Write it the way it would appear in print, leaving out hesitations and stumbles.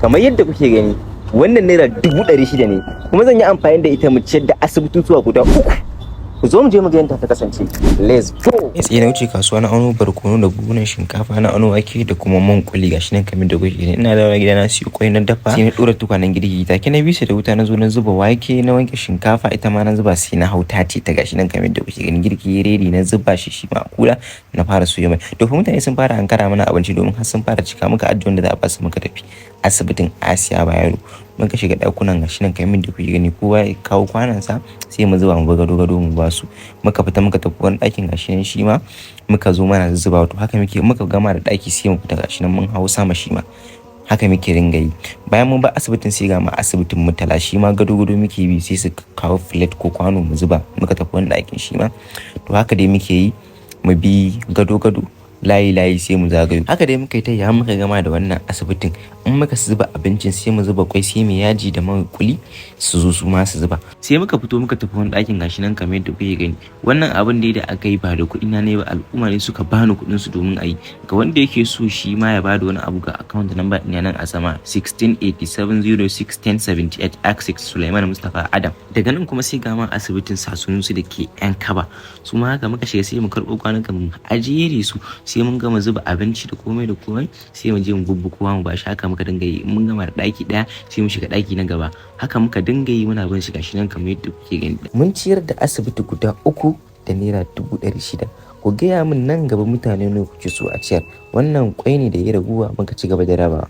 kamar yadda kuke gani wannan naira 600 ne kuma zan yi amfani da ita mu ciyar da asibitotuwa guda 3. ku zo mu je mu ga yadda ta kasance. Let's go. Sai na wuce kasuwa na ano barkono da buhunan shinkafa na ano wake da kuma man kuli gashi nan kamar da kuke ina da gida na siyo kwai na dafa sai na dora tukwanen girki take na bisa da wuta na zo na zuba wake na wanke shinkafa ita ma na zuba sai na hauta ce ta gashi nan kamar da kuke gani girki ya redi na zuba shi ma kula na fara soya mai to fa mutane sun fara hankara mana abinci domin har sun fara cika muka addu'an da za a basu muka tafi asibitin Asiya Bayero muka shiga dakunan gashi nan kamar da kuke gani kowa ya kawo kwanansa sai mu zuba mu gado mu basu muka fita muka tafi wani ɗakin gashi nan shi ma muka zo mana zuba to haka muka gama da ɗaki sai mu fita gashi nan mun hawo sama shi ma haka muke ringa yi bayan mun ba asibitin sai ga ma asibitin Murtala shi ma gado muke bi sai su kawo plate ko kwano mu zuba muka tafi wani ɗakin shi ma to haka dai muke yi mu bi gado layi sai mu zagayo haka dai muka yi ta ya muka gama da wannan asibitin in muka zuba abincin sai mu zuba kwai sai mu yaji da man kuli su zo su ma su zuba sai muka fito muka tafi wani ɗakin gashi nan kamar yadda kuke gani wannan abin da aka yi ba da kuɗi na ne ba al'umma ne suka bani kuɗin su domin a yi ga wanda yake so shi ma ya bada wani abu ga account number ɗin nan a sama 1687061078 Axis Sulaiman Mustapha Adam daga nan kuma sai ga ma asibitin Sasununsu da ke yan kaba su ma haka muka shiga sai mu karɓo kwanukan mu ajere su sai mun gama zuba abinci da komai sai mu je mu bubbukowa mu bashi haka muka dinga yi mun gama da daki daya sai mu shiga daki na gaba haka muka dinga yi muna bin shiga shi nan kamar yadda kuke gani mun ciyar da asibiti guda 3 da naira 600 ku gaya min nan gaba mutane ne kuke so a ciyar wannan kwai ne da ya raguwa muka ci gaba da raba